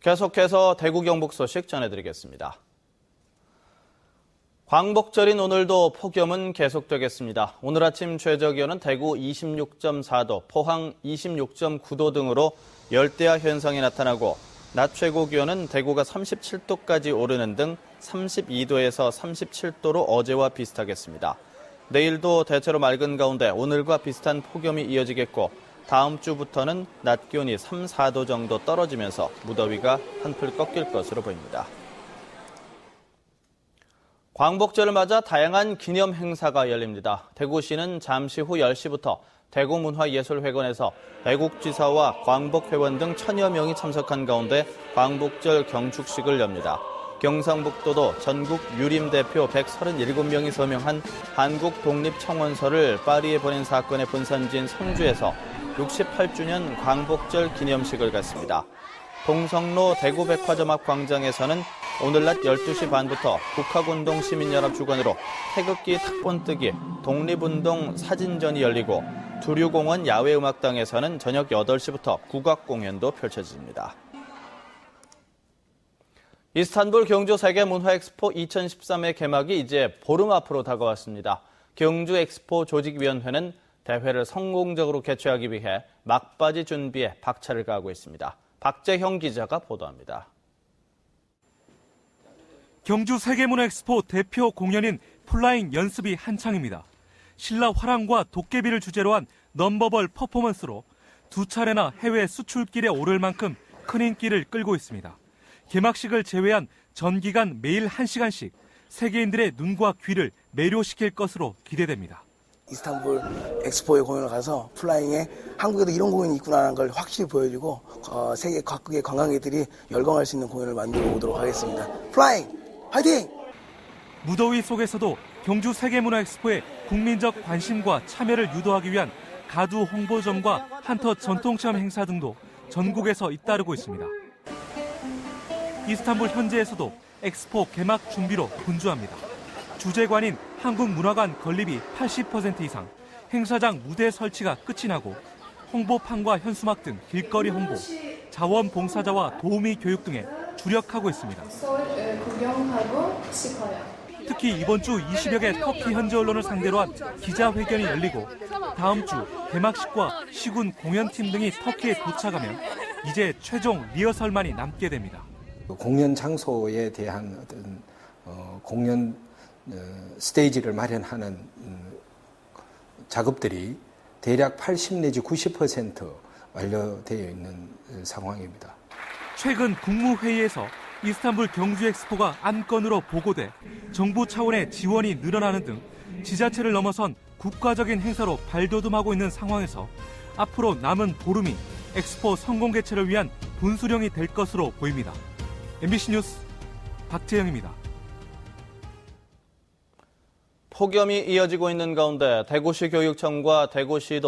계속해서 대구 경북 소식 전해드리겠습니다. 광복절인 오늘도 폭염은 계속되겠습니다. 오늘 아침 최저기온은 대구 26.4도, 포항 26.9도 등으로 열대야 현상이 나타나고 낮 최고 기온은 대구가 37도까지 오르는 등 32도에서 37도로 어제와 비슷하겠습니다. 내일도 대체로 맑은 가운데 오늘과 비슷한 폭염이 이어지겠고 다음 주부터는 낮 기온이 3, 4도 정도 떨어지면서 무더위가 한풀 꺾일 것으로 보입니다. 광복절을 맞아 다양한 기념 행사가 열립니다. 대구시는 잠시 후 10시부터 대구문화예술회관에서 애국지사와 광복회원 등 1000여 명이 참석한 가운데 광복절 경축식을 엽니다. 경상북도도 전국 유림 대표 137명이 서명한 한국 독립청원서를 파리에 보낸 사건의 본산지인 성주에서 68주년 광복절 기념식을 갖습니다. 동성로 대구백화점 앞 광장에서는 오늘 낮 12시 반부터 국학운동 시민연합 주관으로 태극기 탁본뜨기, 독립운동 사진전이 열리고 두류공원 야외음악당에서는 저녁 8시부터 국악공연도 펼쳐집니다. 이스탄불 경주 세계문화엑스포 2013의 개막이 이제 보름 앞으로 다가왔습니다. 경주 엑스포 조직위원회는 대회를 성공적으로 개최하기 위해 막바지 준비에 박차를 가하고 있습니다. 박재형 기자가 보도합니다. 경주 세계문화엑스포 대표 공연인 플라잉 연습이 한창입니다. 신라 화랑과 도깨비를 주제로 한 넘버벌 퍼포먼스로 두 차례나 해외 수출길에 오를 만큼 큰 인기를 끌고 있습니다. 개막식을 제외한 전기간 매일 1시간씩 세계인들의 눈과 귀를 매료시킬 것으로 기대됩니다. 이스탄불 엑스포에 공연을 가서 플라잉에 한국에도 이런 공연이 있구나라는 걸 확실히 보여주고 세계 각국의 관광객들이 열광할 수 있는 공연을 만들어 오도록 하겠습니다. 플라잉 화이팅! 무더위 속에서도 경주 세계문화엑스포에 국민적 관심과 참여를 유도하기 위한 가두 홍보점과 한터 전통체험 행사 등도 전국에서 잇따르고 있습니다. 이스탄불 현지에서도 엑스포 개막 준비로 분주합니다. 주재관인 한국문화관 건립이 80% 이상, 행사장 무대 설치가 끝이 나고 홍보판과 현수막 등 길거리 홍보, 자원봉사자와 도우미 교육 등에 주력하고 있습니다. 구경하고 싶어요. 특히 이번 주 20여 개 터키 현지 언론을 상대로 한 기자회견이 열리고 다음 주 개막식과 시군 공연팀 등이 터키에 도착하면 이제 최종 리허설만이 남게 됩니다. 공연 장소에 대한 어떤 공연 스테이지를 마련하는 작업들이 대략 80 내지 90% 완료되어 있는 상황입니다. 최근 국무회의에서 이스탄불 경주 엑스포가 안건으로 보고돼 정부 차원의 지원이 늘어나는 등 지자체를 넘어선 국가적인 행사로 발돋움하고 있는 상황에서 앞으로 남은 보름이 엑스포 성공 개최를 위한 분수령이 될 것으로 보입니다. MBC 뉴스 박재영입니다. 폭염이 이어지고 있는 가운데 대구시 교육청과 대구시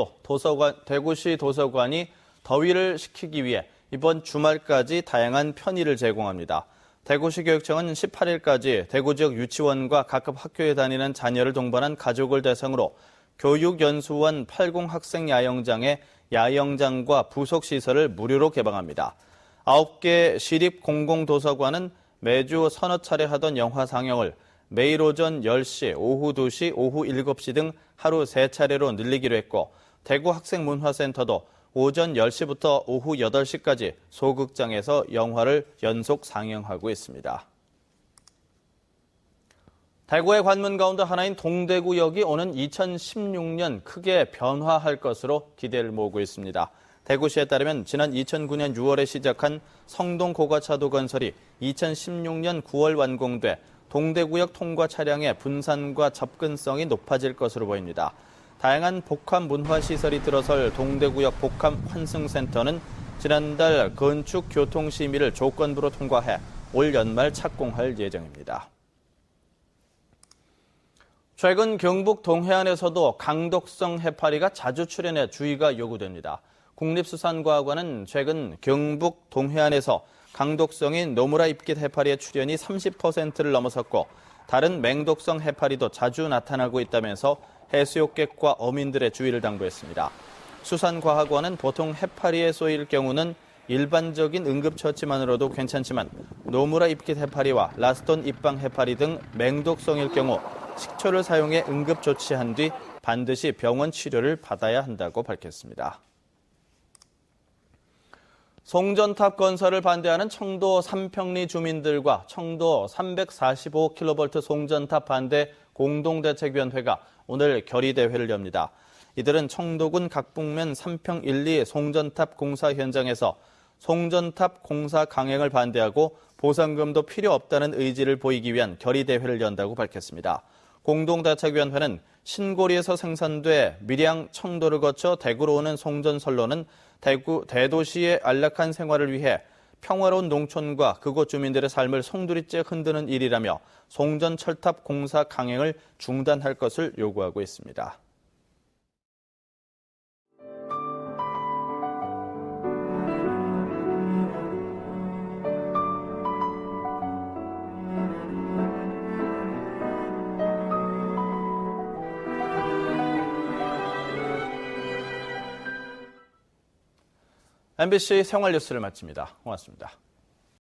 도서관이 더위를 식히기 위해 이번 주말까지 다양한 편의를 제공합니다. 대구시 교육청은 18일까지 대구 지역 유치원과 각급 학교에 다니는 자녀를 동반한 가족을 대상으로 교육연수원 80학생 야영장에 야영장과 부속시설을 무료로 개방합니다. 9개 시립 공공도서관은 매주 서너 차례 하던 영화 상영을 매일 오전 10시, 오후 2시, 오후 7시 등 하루 3차례로 늘리기로 했고 대구 학생문화센터도 오전 10시부터 오후 8시까지 소극장에서 영화를 연속 상영하고 있습니다. 대구의 관문 가운데 하나인 동대구역이 오는 2016년 크게 변화할 것으로 기대를 모으고 있습니다. 대구시에 따르면 지난 2009년 6월에 시작한 성동고가차도 건설이 2016년 9월 완공돼 동대구역 통과 차량의 분산과 접근성이 높아질 것으로 보입니다. 다양한 복합 문화시설이 들어설 동대구역 복합 환승센터는 지난달 건축 교통 심의를 조건부로 통과해 올 연말 착공할 예정입니다. 최근 경북 동해안에서도 강독성 해파리가 자주 출현해 주의가 요구됩니다. 국립수산과학원은 최근 경북 동해안에서 강독성인 노무라 잎깃 해파리의 출현이 30%를 넘어섰고 다른 맹독성 해파리도 자주 나타나고 있다면서 해수욕객과 어민들의 주의를 당부했습니다. 수산과학원은 보통 해파리에 쏘일 경우는 일반적인 응급처치만으로도 괜찮지만 노무라 잎깃 해파리와 라스톤 잎방 해파리 등 맹독성일 경우 식초를 사용해 응급조치한 뒤 반드시 병원 치료를 받아야 한다고 밝혔습니다. 송전탑 건설을 반대하는 청도 삼평리 주민들과 청도 345kV 송전탑 반대 공동대책위원회가 오늘 결의대회를 엽니다. 이들은 청도군 각북면 삼평 1, 2 송전탑 공사 현장에서 송전탑 공사 강행을 반대하고 보상금도 필요 없다는 의지를 보이기 위한 결의대회를 연다고 밝혔습니다. 공동대책위원회는 신고리에서 생산돼 밀양, 청도를 거쳐 대구로 오는 송전선로는 대도시의 안락한 생활을 위해 평화로운 농촌과 그곳 주민들의 삶을 송두리째 흔드는 일이라며 송전철탑 공사 강행을 중단할 것을 요구하고 있습니다. MBC 생활뉴스를 마칩니다. 고맙습니다.